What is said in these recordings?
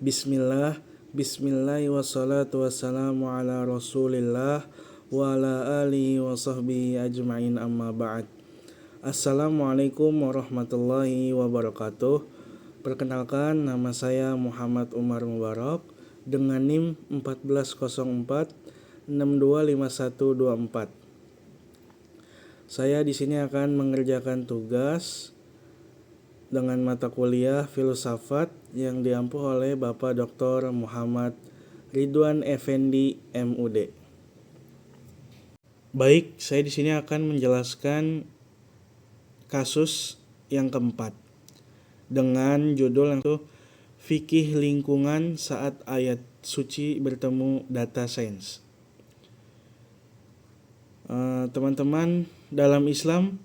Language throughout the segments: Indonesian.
Bismillah, Bismillah wassalatu wassalamu ala rasulillah wa ala alihi wa sahbihi ajma'in amma ba'd. Assalamualaikum warahmatullahi wabarakatuh. Perkenalkan, nama saya Muhammad Umar Mubarak dengan NIM 1404 625124. Saya di sini akan mengerjakan tugas dengan mata kuliah filsafat yang diampu oleh Bapak Dr. Muhammad Ridwan Effendi MUD. Baik, saya di sini akan menjelaskan kasus yang keempat dengan judul yang itu Fikih Lingkungan Saat Ayat Suci Bertemu Data Sains. Teman-teman, dalam Islam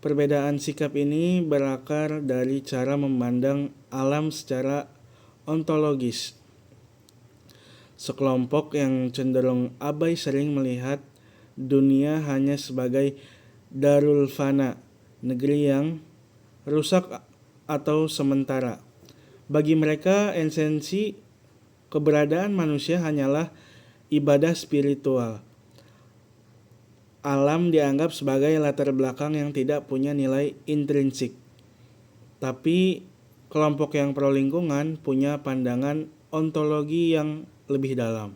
perbedaan sikap ini berakar dari cara memandang alam secara ontologis. Sekelompok yang cenderung abai sering melihat dunia hanya sebagai darul fana, negeri yang rusak atau sementara. Bagi mereka, esensi keberadaan manusia hanyalah ibadah spiritual. Alam dianggap sebagai latar belakang yang tidak punya nilai intrinsik. Tapi kelompok yang pro lingkungan punya pandangan ontologi yang lebih dalam.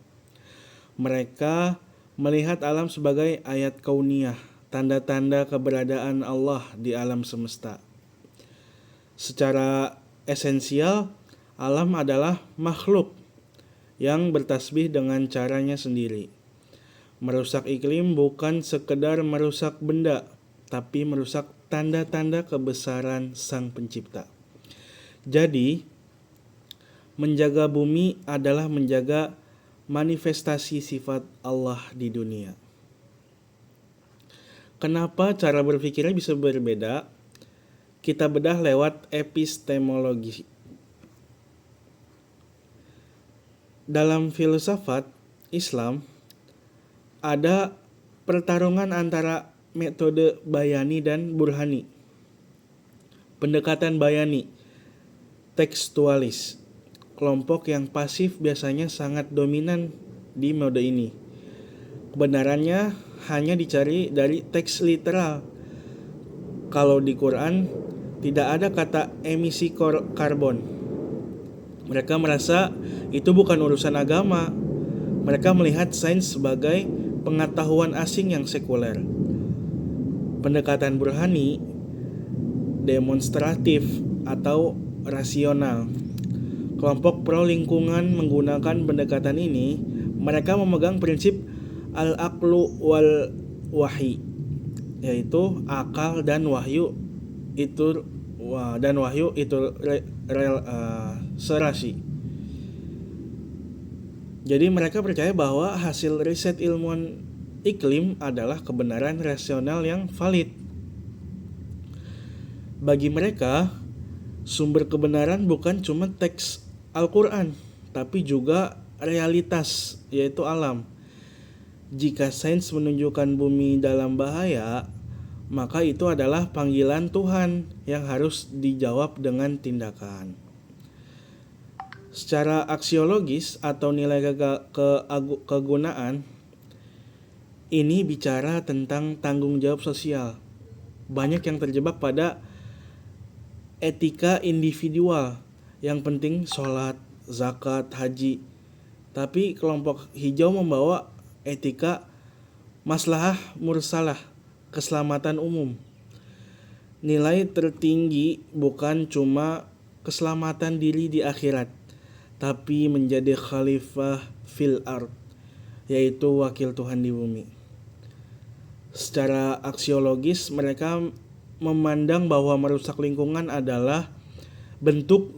Mereka melihat alam sebagai ayat kauniyah, tanda-tanda keberadaan Allah di alam semesta. Secara esensial, alam adalah makhluk yang bertasbih dengan caranya sendiri. Merusak iklim bukan sekedar merusak benda, tapi merusak tanda-tanda kebesaran Sang Pencipta. Jadi, menjaga bumi adalah menjaga manifestasi sifat Allah di dunia. Kenapa cara berpikirnya bisa berbeda? Kita bedah lewat epistemologi. Dalam filsafat Islam, ada pertarungan antara metode bayani dan burhani. Pendekatan bayani, tekstualis. Kelompok yang pasif biasanya sangat dominan di mode ini. Kebenarannya hanya dicari dari teks literal. Kalau di Quran tidak ada kata emisi karbon. Mereka merasa itu bukan urusan agama. Mereka melihat sains sebagai pengetahuan asing yang sekuler. Pendekatan burhani demonstratif atau rasional. Kelompok pro lingkungan menggunakan pendekatan ini. Mereka memegang prinsip al-aqlu wal wahyi, yaitu akal dan wahyu itu serasi. Jadi mereka percaya bahwa hasil riset ilmuwan iklim adalah kebenaran rasional yang valid. Bagi mereka, sumber kebenaran bukan cuma teks Al-Quran, tapi juga realitas, yaitu alam. Jika sains menunjukkan bumi dalam bahaya, maka itu adalah panggilan Tuhan yang harus dijawab dengan tindakan. Secara aksiologis atau nilai kegunaan, ini bicara tentang tanggung jawab sosial. Banyak yang terjebak pada etika individual, yang penting sholat, zakat, haji. Tapi kelompok hijau membawa etika maslahah mursalah, keselamatan umum. Nilai tertinggi bukan cuma keselamatan diri di akhirat, tapi menjadi khalifah fil ard, yaitu wakil Tuhan di bumi. Secara aksiologis, mereka memandang bahwa merusak lingkungan adalah bentuk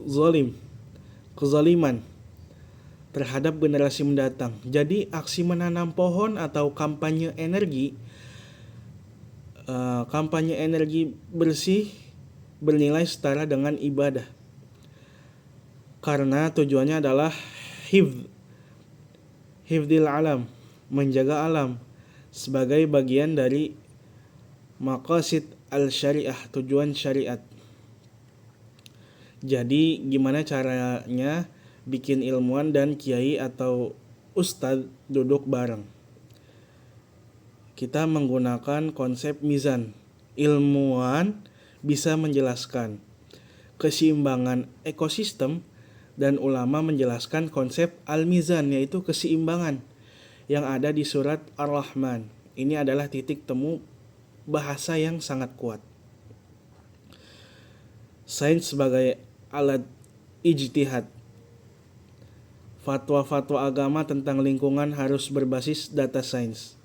kezaliman terhadap generasi mendatang. Jadi aksi menanam pohon atau kampanye energi bersih bernilai setara dengan ibadah. Karena tujuannya adalah hifdzil alam, menjaga alam sebagai bagian dari maqasid al-syariah, tujuan syariat. Jadi gimana caranya bikin ilmuwan dan kiai atau ustadz duduk bareng. Kita menggunakan konsep mizan. Ilmuwan bisa menjelaskan keseimbangan ekosistem dan ulama menjelaskan konsep al-mizan, yaitu keseimbangan yang ada di surat Ar-Rahman. Ini adalah titik temu bahasa yang sangat kuat. Sains sebagai alat ijtihad. Fatwa-fatwa agama tentang lingkungan harus berbasis data sains.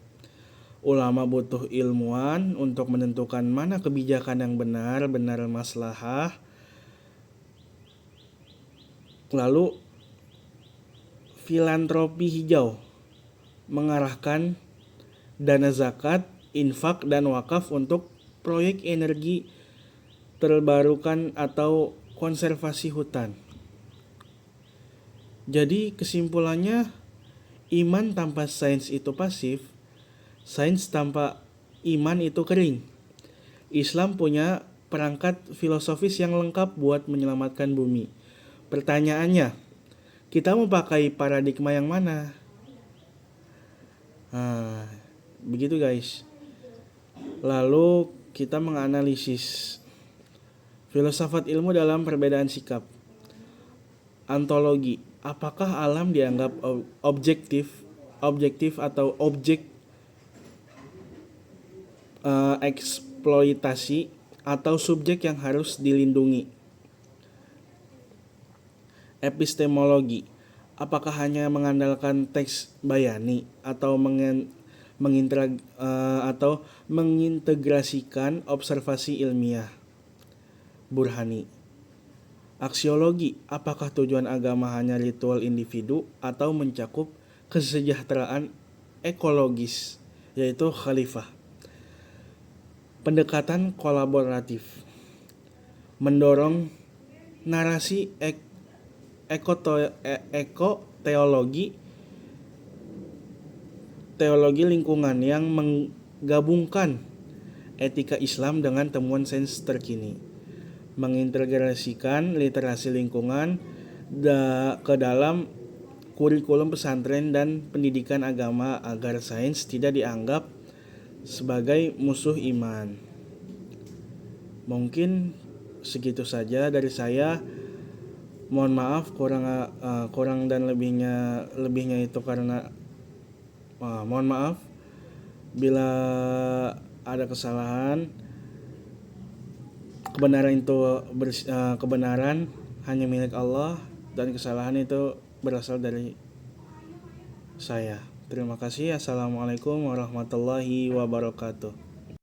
Ulama butuh ilmuwan untuk menentukan mana kebijakan yang benar maslahah. Lalu filantropi hijau mengarahkan dana zakat, infak, dan wakaf untuk proyek energi terbarukan atau konservasi hutan. Jadi kesimpulannya, iman tanpa sains itu pasif, sains tanpa iman itu kering. Islam punya perangkat filosofis yang lengkap buat menyelamatkan bumi. Pertanyaannya, kita mau pakai paradigma yang mana? Begitu guys. Lalu kita menganalisis filsafat ilmu dalam perbedaan sikap. Ontologi, apakah alam dianggap objektif atau objek eksploitasi atau subjek yang harus dilindungi? Epistemologi, apakah hanya mengandalkan teks bayani atau mengintegrasikan observasi ilmiah? Burhani. Aksiologi, apakah tujuan agama hanya ritual individu atau mencakup kesejahteraan ekologis, yaitu khalifah? Pendekatan kolaboratif, mendorong narasi teologi lingkungan yang menggabungkan etika Islam dengan temuan sains terkini, mengintegrasikan literasi lingkungan ke dalam kurikulum pesantren dan pendidikan agama agar sains tidak dianggap sebagai musuh iman. Mungkin segitu saja dari saya. Mohon maaf kurang dan lebihnya itu karena mohon maaf bila ada kesalahan. Kebenaran hanya milik Allah dan kesalahan itu berasal dari saya. Terima kasih. Assalamualaikum warahmatullahi wabarakatuh.